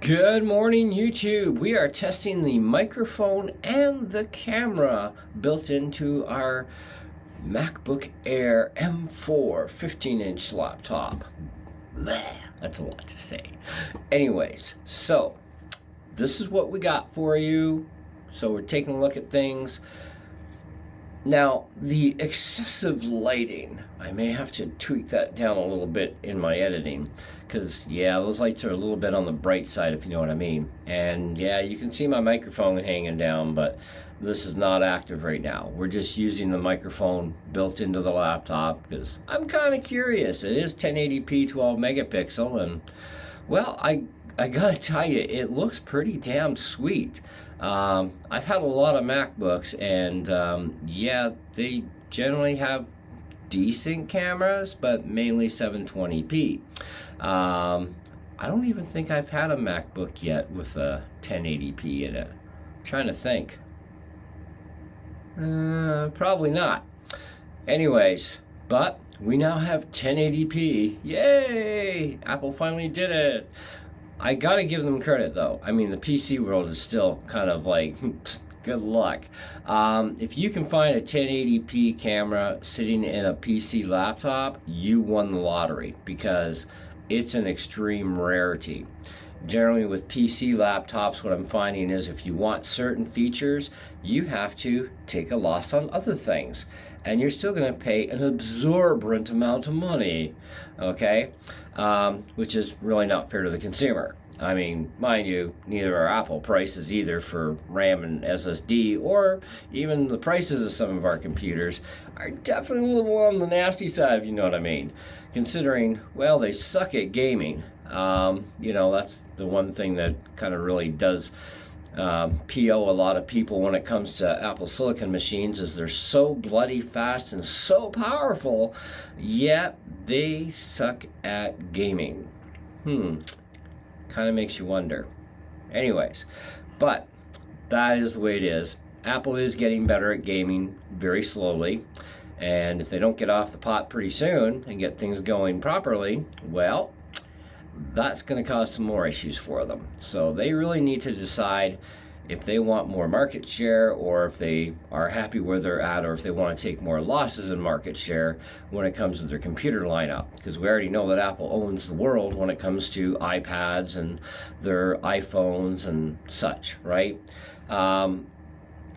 Good morning, YouTube. We are testing the microphone and the camera built into our MacBook Air M4 15-inch laptop. Blech, that's a lot to say. Anyways, so this is what we got for you. So we're taking a look at things. Now, the excessive lighting, I may have to tweak that down a little bit in my editing because, yeah, those lights are a little bit on the bright side, if you know what I mean. And, yeah, you can see my microphone hanging down, but this is not active right now. We're just using the microphone built into the laptop because I'm kind of curious. It is 1080p 12 megapixel, and, well, I gotta tell you, it looks pretty damn sweet. I've had a lot of MacBooks, and yeah, they generally have decent cameras, but mainly 720p. I don't even think I've had a MacBook yet with a 1080p in it. I'm trying to think. Probably not. Anyways, but we now have 1080p. Yay! Apple finally did it. I gotta give them credit though. I mean, the PC world is still kind of like, good luck. If you can find a 1080p camera sitting in a PC laptop, you won the lottery because it's an extreme rarity. Generally with PC laptops, what I'm finding is if you want certain features, you have to take a loss on other things. And you're still going to pay an exorbitant amount of money, okay? Which is really not fair to the consumer. I mean, mind you, neither are Apple prices either for RAM and SSD, or even the prices of some of our computers are definitely a little on the nasty side, if you know what I mean. Considering, well, they suck at gaming. You know, that's the one thing that kind of really does PO a lot of people when it comes to Apple Silicon machines, is they're so bloody fast and so powerful, yet they suck at gaming. Kind of makes you wonder. Anyways, but that is the way it is. Apple is getting better at gaming very slowly, and if they don't get off the pot pretty soon and get things going properly, well, that's going to cause some more issues for them. So they really need to decide if they want more market share, or if they are happy where they're at, or if they want to take more losses in market share when it comes to their computer lineup. Because we already know that Apple owns the world when it comes to iPads and their iPhones and such, right?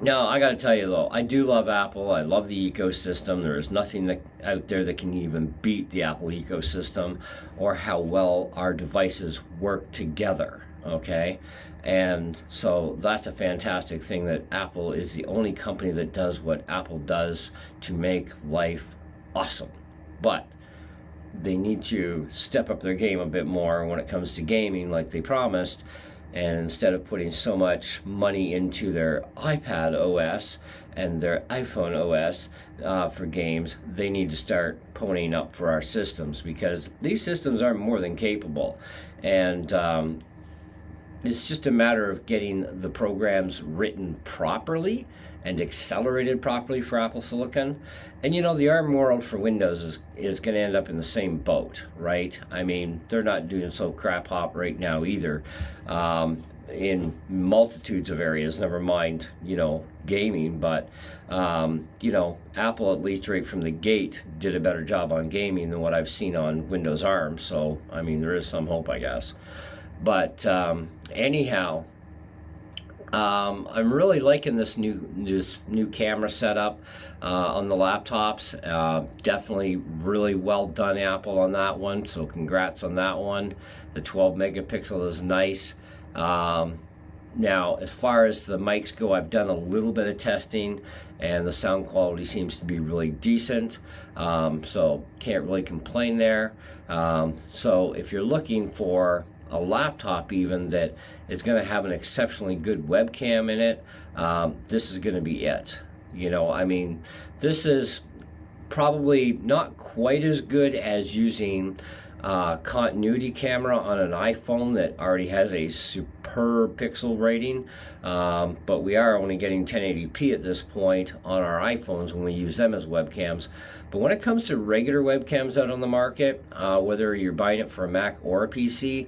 Now, I got to tell you, though, I do love Apple. I love the ecosystem. There is nothing out there that can even beat the Apple ecosystem or how well our devices work together, okay? And so that's a fantastic thing that Apple is the only company that does what Apple does to make life awesome. But they need to step up their game a bit more when it comes to gaming like they promised. And instead of putting so much money into their iPad OS and their iPhone OS for games, they need to start ponying up for our systems, because these systems are more than capable. And it's just a matter of getting the programs written properly and accelerated properly for Apple Silicon. And you know, the ARM world for Windows is going to end up in the same boat, right? I mean, they're not doing so crap hop right now either, in multitudes of areas, never mind, you know, gaming. But, you know, Apple, at least right from the gate, did a better job on gaming than what I've seen on Windows ARM. So, I mean, there is some hope, I guess. But anyhow, I'm really liking this new camera setup on the laptops. Definitely really well done, Apple, on that one. So congrats on that one. The 12 megapixel is nice. Now, as far as the mics go, I've done a little bit of testing, and the sound quality seems to be really decent. So can't really complain there. So if you're looking for a laptop even that is going to have an exceptionally good webcam in it, this is going to be it. You know, I mean, this is probably not quite as good as using continuity camera on an iPhone that already has a superb pixel rating, but we are only getting 1080p at this point on our iPhones when we use them as webcams. But when it comes to regular webcams out on the market, whether you're buying it for a Mac or a PC,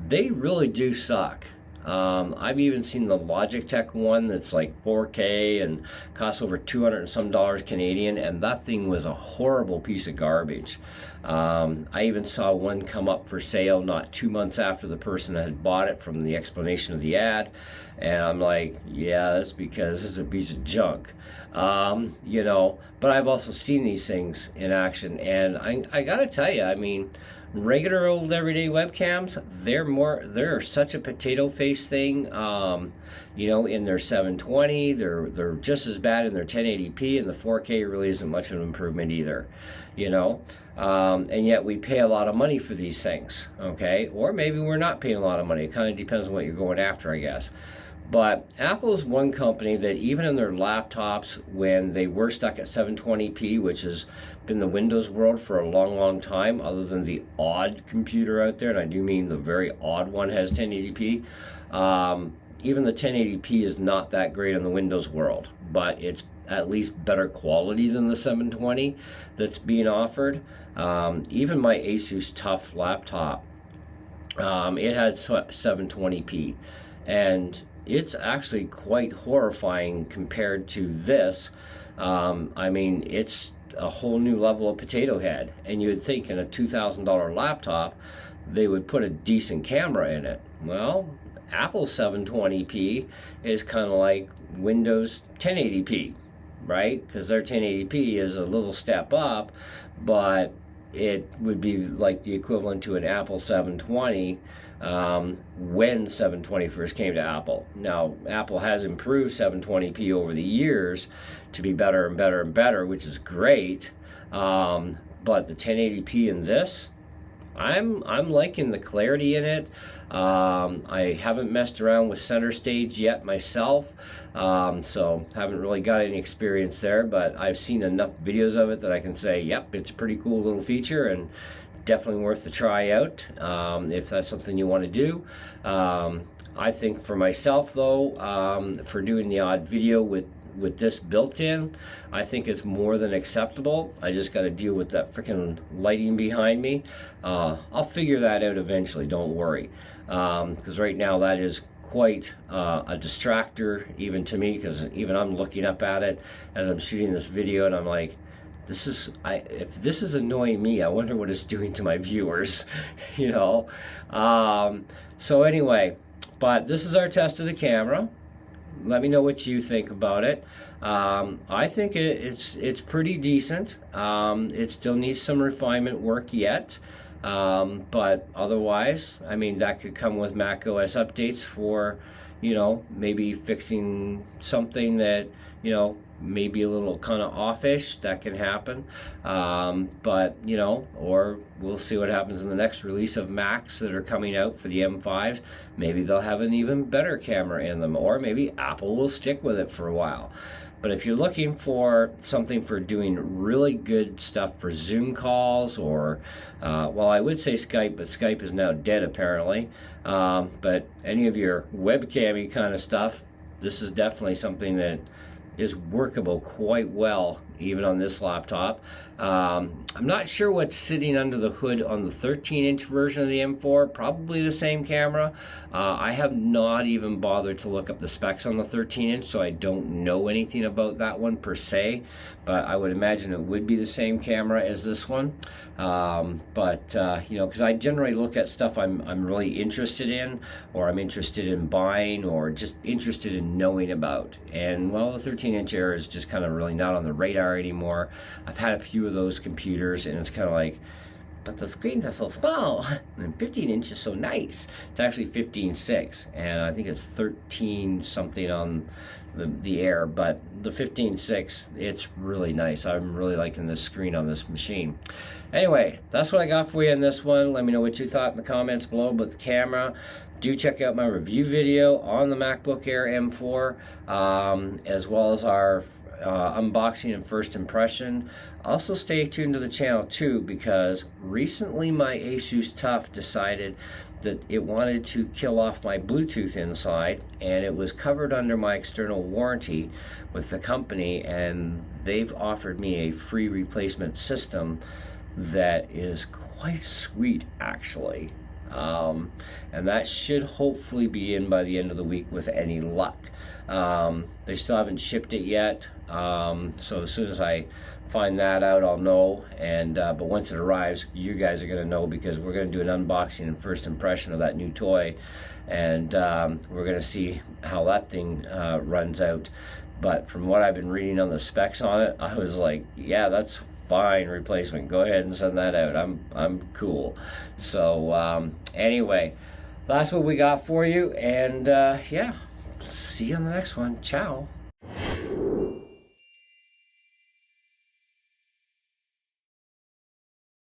they really do suck. I've even seen the Logitech one that's like 4K and costs over 200 and some dollars Canadian, and that thing was a horrible piece of garbage. I even saw one come up for sale not 2 months after the person had bought it from the explanation of the ad, and I'm like, yeah, that's because this is a piece of junk. You know, but I've also seen these things in action, and I gotta tell you, I mean, regular old everyday webcams, they're such a potato face thing. You know, in their 720, they're just as bad in their 1080p, and the 4K really isn't much of an improvement either. You know, and yet we pay a lot of money for these things, okay? Or maybe we're not paying a lot of money. It kind of depends on what you're going after, I guess. But Apple's one company that even in their laptops, when they were stuck at 720p, which has been the Windows world for a long, long time, other than the odd computer out there, and I do mean the very odd one has 1080p, even the 1080p is not that great in the Windows world, but it's at least better quality than the 720 that's being offered. Even my Asus TUF laptop, it had 720p, and it's actually quite horrifying compared to this. I mean, it's a whole new level of potato head, and you'd think in a $2,000 laptop they would put a decent camera in it. Well, Apple 720p is kind of like Windows 1080p, right? Because their 1080p is a little step up, but it would be like the equivalent to an Apple 720 when 720 first came to Apple. Now, Apple has improved 720p over the years to be better and better and better, which is great. But the 1080p in this, I'm liking the clarity in it. I haven't messed around with center stage yet myself, so haven't really got any experience there, but I've seen enough videos of it that I can say, yep, it's a pretty cool little feature and definitely worth the try out if that's something you want to do. I think for myself though, for doing the odd video with this built in, I think it's more than acceptable. I just got to deal with that freaking lighting behind me. I'll figure that out eventually, don't worry, because right now that is quite a distractor even to me, because even I'm looking up at it as I'm shooting this video and I'm like, if this is annoying me, I wonder what it's doing to my viewers, you know. So anyway, but this is our test of the camera. Let me know what you think about it. I think it's pretty decent. It still needs some refinement work yet, but otherwise, I mean, that could come with Mac OS updates for, you know, maybe fixing something that, you know, maybe a little kind of offish. That can happen, but you know, or we'll see what happens in the next release of Macs that are coming out for the M5s. Maybe they'll have an even better camera in them, or maybe Apple will stick with it for a while. But if you're looking for something for doing really good stuff for Zoom calls, or well, I would say Skype, but Skype is now dead apparently, but any of your webcam-y kind of stuff, this is definitely something that is workable quite well even on this laptop. I'm not sure what's sitting under the hood on the 13-inch version of the M4. Probably the same camera. I have not even bothered to look up the specs on the 13-inch, so I don't know anything about that one per se, but I would imagine it would be the same camera as this one. But you know, because I generally look at stuff I'm really interested in, or I'm interested in buying, or just interested in knowing about. And well, the 13-inch Air is just kind of really not on the radar anymore. I've had a few of those computers, and it's kind of like, but the screens are so small, and 15-inch is so nice. It's actually 15.6, and I think it's 13 something on the Air, but the 15.6, it's really nice. I'm really liking this screen on this machine. Anyway, that's what I got for you in this one. Let me know what you thought in the comments below about the camera. Do check out my review video on the MacBook Air M4, as well as our unboxing and first impression. Also stay tuned to the channel too, because recently my Asus TUF decided that it wanted to kill off my Bluetooth inside, and it was covered under my external warranty with the company, and they've offered me a free replacement system that is quite sweet actually. And that should hopefully be in by the end of the week with any luck. They still haven't shipped it yet, so as soon as I find that out, I'll know. And but once it arrives, you guys are going to know, because we're going to do an unboxing and first impression of that new toy, and we're going to see how that thing runs out. But from what I've been reading on the specs on it, I was like, yeah, that's fine replacement. Go ahead and send that out. I'm cool. So anyway, that's what we got for you, and yeah, see you on the next one. Ciao.